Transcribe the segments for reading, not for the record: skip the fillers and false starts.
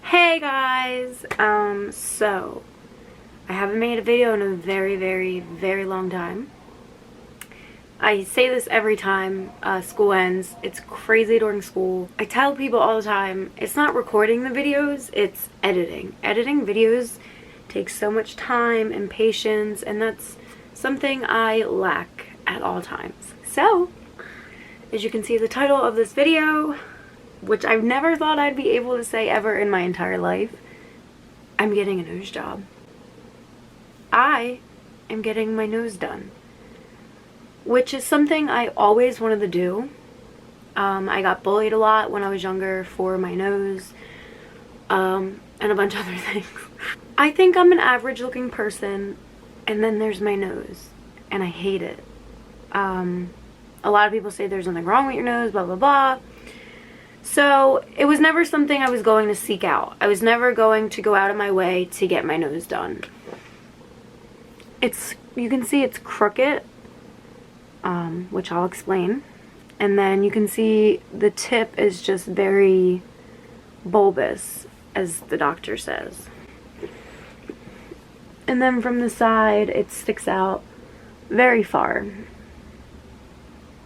Hey guys! So I haven't made a video in a very long time. I say this every time school ends. It's crazy during school. I tell people all the time, it's not recording the videos, it's editing. Editing videos takes so much time and patience, and that's something I lack at all times. So, as you can see the title of this video, which I've never thought I'd be able to say ever in my entire life, I'm getting a nose job. I am getting my nose done, which is something I always wanted to do. I got bullied a lot when I was younger for my nose, and a bunch of other things. I think I'm an average looking person, and then there's my nose, and I hate it. A lot of people say there's nothing wrong with your nose, blah blah blah. So it was never something I was going to seek out. I was never going to go out of my way to get my nose done. You can see it's crooked, which I'll explain. And then you can see the tip is just very bulbous, as the doctor says. And then from the side, it sticks out very far.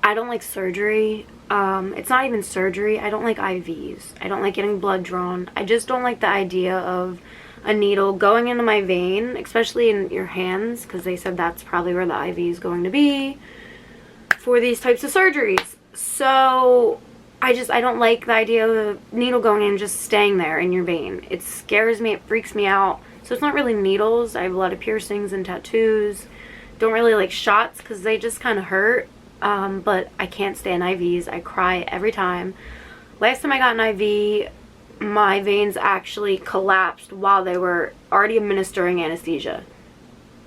I don't like surgery. It's not even surgery. I don't like IVs. I don't like getting blood drawn. I just don't like the idea of a needle going into my vein, especially in your hands, because they said that's probably where the IV is going to be for these types of surgeries. So I don't like the idea of a needle going in and just staying there in your vein. It scares me. It freaks me out. So it's not really needles. I have a lot of piercings and tattoos. Don't really like shots because they just kind of hurt. But I can't stand IVs. I cry every time. Last time I got an IV, my veins actually collapsed while they were already administering anesthesia.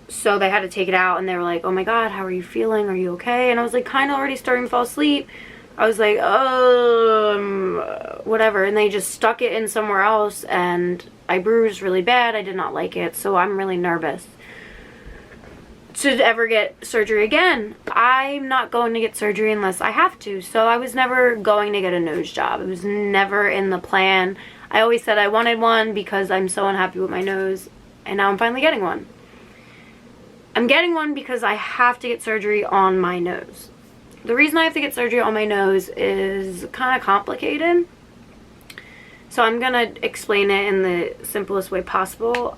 So they had to take it out, and they were like, oh my god, how are you feeling? Are you okay? And I was like kind of already starting to fall asleep. I was like, whatever. And they just stuck it in somewhere else, and I bruised really bad. I did not like it, so I'm really nervous to ever get surgery again. I'm not going to get surgery unless I have to. So I was never going to get a nose job. It was never in the plan. I always said I wanted one because I'm so unhappy with my nose, and now I'm finally getting one. I'm getting one because I have to get surgery on my nose. The reason I have to get surgery on my nose is kind of complicated. So I'm going to explain it in the simplest way possible.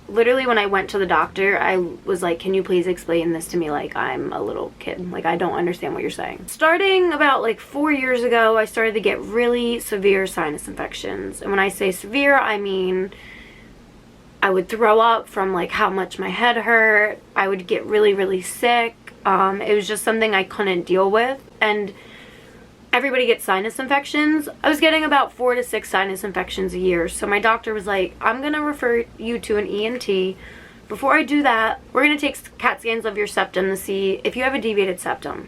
Literally when I went to the doctor, I was like, can you please explain this to me like I'm a little kid? Like, I don't understand what you're saying. Starting about like 4 years ago, I started to get really severe sinus infections. And when I say severe, I mean I would throw up from like how much my head hurt. I would get really sick. It was just something I couldn't deal with. And everybody gets sinus infections. I was getting about 4 to 6 sinus infections a year. So my doctor was like, I'm going to refer you to an ENT. Before I do that, we're going to take CAT scans of your septum to see if you have a deviated septum.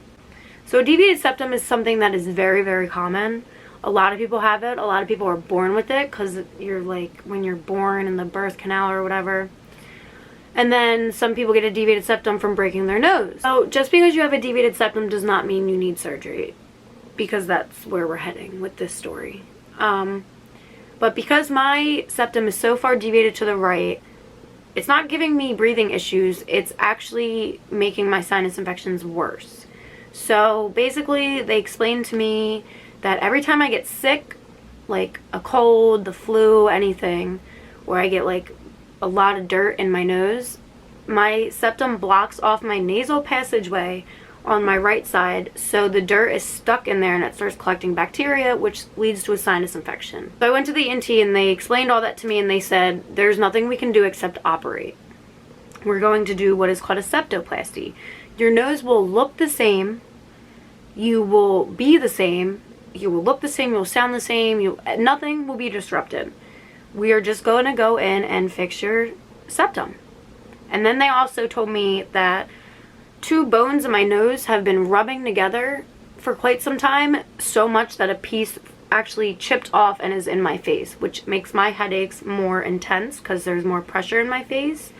So a deviated septum is something that is very common. A lot of people have it. A lot of people are born with it because you're like, when you're born in the birth canal or whatever. And then some people get a deviated septum from breaking their nose. So just because you have a deviated septum does not mean you need surgery, because that's where we're heading with this story. But because my septum is so far deviated to the right, it's not giving me breathing issues, it's actually making my sinus infections worse. So basically they explained to me that every time I get sick, like a cold, the flu, anything, where I get like a lot of dirt in my nose, my septum blocks off my nasal passageway on my right side, so the dirt is stuck in there and it starts collecting bacteria, which leads to a sinus infection. So I went to the ENT and they explained all that to me, and they said there's nothing we can do except operate. We're going to do what is called a septoplasty. Your nose will look the same, you will be the same, you will look the same, you'll sound the same, nothing will be disrupted. We are just going to go in and fix your septum. And then they also told me that 2 bones in my nose have been rubbing together for quite some time, so much that a piece actually chipped off and is in my face, which makes my headaches more intense because there's more pressure in my face.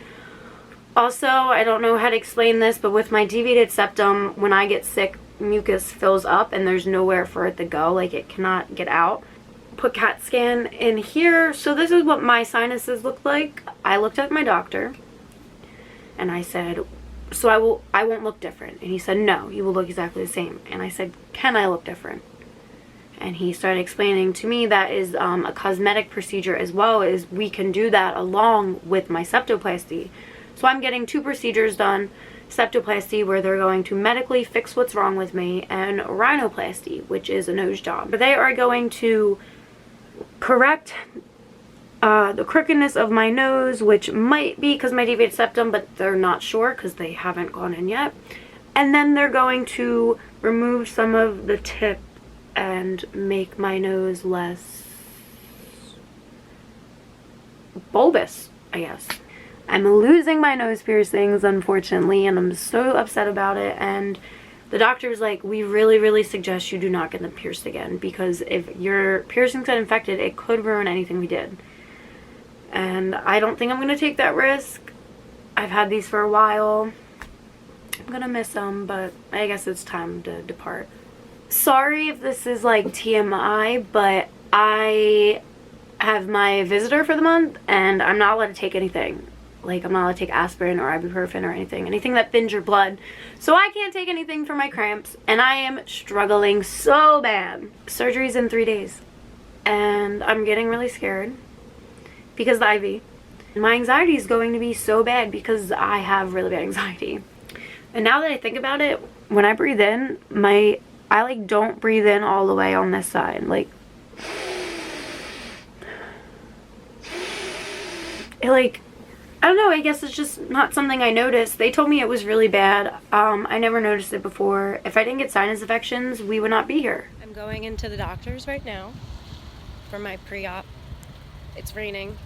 Also, I don't know how to explain this, but with my deviated septum, when I get sick, mucus fills up and there's nowhere for it to go, like it cannot get out. put CAT scan in here. So this is what my sinuses look like. I looked at my doctor and I said, so I won't look different. And he said, no, you will look exactly the same. And I said, can I look different? And he started explaining to me that is a cosmetic procedure as well, as we can do that along with my septoplasty. So I'm getting 2 procedures done. Septoplasty, where they're going to medically fix what's wrong with me, and rhinoplasty, which is a nose job. They are going to correct the crookedness of my nose, which might be because my deviated septum, but they're not sure because they haven't gone in yet. And then they're going to remove some of the tip and make my nose less bulbous, I guess. I'm losing my nose piercings, unfortunately, and I'm so upset about it. And the doctor's like, we really, really suggest you do not get them pierced again, because if your piercings get infected, it could ruin anything we did. And I don't think I'm going to take that risk. I've had these for a while. I'm going to miss them, but I guess it's time to depart. Sorry if this is like TMI, but I have my visitor for the month, and I'm not allowed to take anything. Like, I'm not allowed to take aspirin or ibuprofen or anything that thins your blood. So I can't take anything for my cramps, and I am struggling so bad. Surgery's in 3 days, and I'm getting really scared because of the IV. My anxiety is going to be so bad because I have really bad anxiety. And now that I think about it, when I breathe in, I like don't breathe in all the way on this side. Like, it like, I don't know, I guess it's just not something I noticed. They told me it was really bad. I never noticed it before. If I didn't get sinus infections, we would not be here. I'm going into the doctor's right now for my pre-op. It's raining.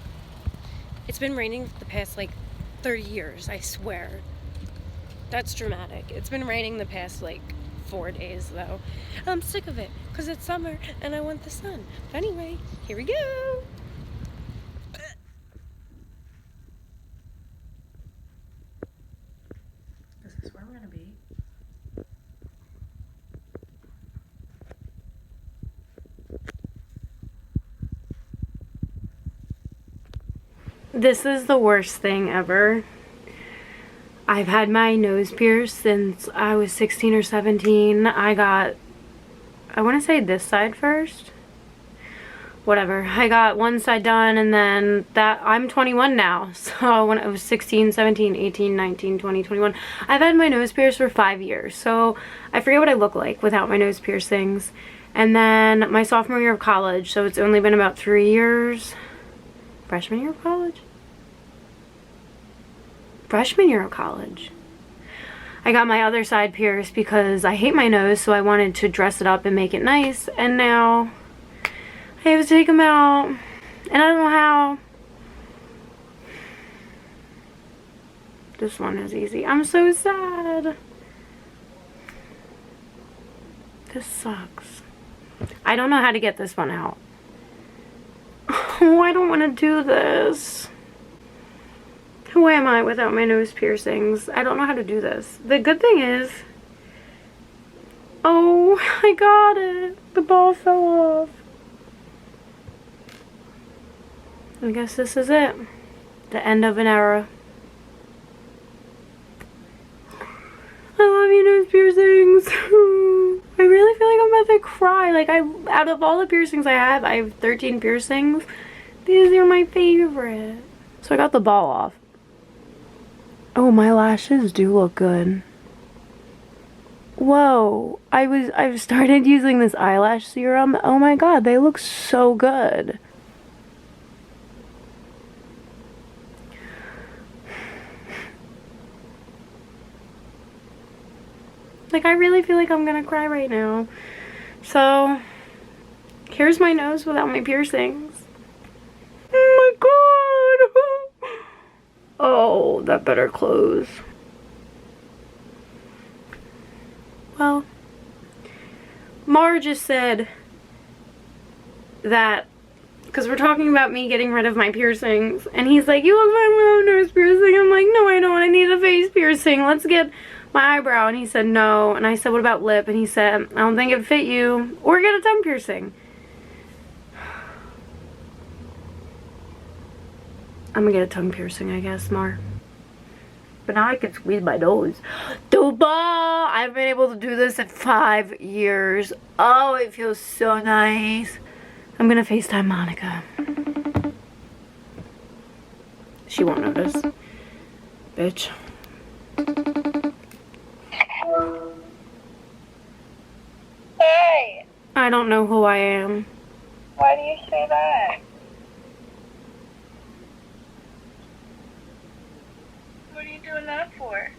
It's been raining the past like 30 years, I swear. That's dramatic. It's been raining the past like 4 days though. I'm sick of it because it's summer and I want the sun. But anyway, here we go. This is where we're gonna be. This is the worst thing ever. I've had my nose pierced since I was 16 or 17. I want to say this side first. Whatever. I got one side done, and then I'm 21 now. So when I was 16, 17, 18, 19, 20, 21, I've had my nose pierced for 5 years. So I forget what I look like without my nose piercings. And then my sophomore year of college, so it's only been about 3 years. Freshman year of college? Freshman year of college. I got my other side pierced because I hate my nose, so I wanted to dress it up and make it nice, and now I have to take them out, and I don't know how. This one is easy. I'm so sad. This sucks. I don't know how to get this one out. Oh, I don't want to do this. Who am I without my nose piercings? I don't know how to do this. The good thing is, oh, I got it. The ball fell off. I guess this is it. The end of an era. I love you, nose piercings. I really feel like I'm about to cry. Like, out of all the piercings I have 13 piercings. These are my favorite. So I got the ball off. Oh, my lashes do look good. Whoa, I've started using this eyelash serum. Oh my god, they look so good. Like, I really feel like I'm gonna cry right now. So, here's my nose without my piercings. Oh my god! Oh, that better close. Well, Mara just said that, because we're talking about me getting rid of my piercings, and he's like, you look fine without a nose piercing. I'm like, no, I don't. I need a face piercing. Let's get my eyebrow. And he said no. And I said, what about lip? And he said, I don't think it fit you. Or get a tongue piercing. I'm gonna get a tongue piercing, I guess, more. But now I can squeeze my nose. Duba! I've been able to do this in 5 years. Oh, it feels so nice. I'm gonna FaceTime Monica. She won't notice. Bitch. Hey! I don't know who I am. Why do you say that? What are you doing that for?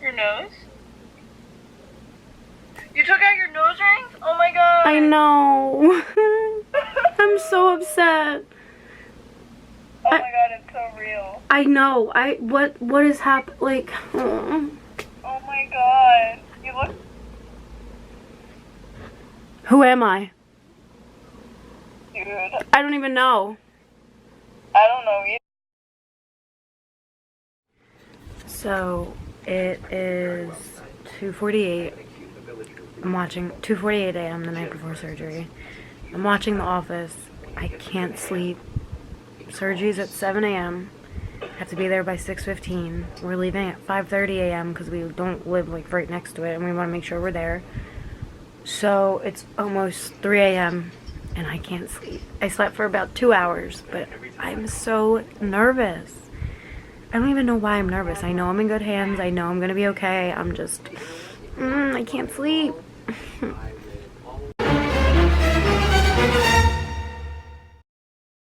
Your nose? You took out your nose rings? Oh my god! I know. I'm so upset. Oh my god, it's so real. I know. What is happening? Like, Oh my god. You look. who am I? Dude. I don't even know. I don't know either. So, it is 2:48. I'm watching 2:48 a.m. the night before surgery. I'm watching The Office. I can't sleep. Surgery's at 7 a.m. Have to be there by 6:15. We're leaving at 5:30 a.m. because we don't live like right next to it and we want to make sure we're there. So it's almost 3 a.m. and I can't sleep. I slept for about 2 hours, but I'm so nervous. I don't even know why I'm nervous. I know I'm in good hands. I know I'm gonna be okay. I'm just, I can't sleep.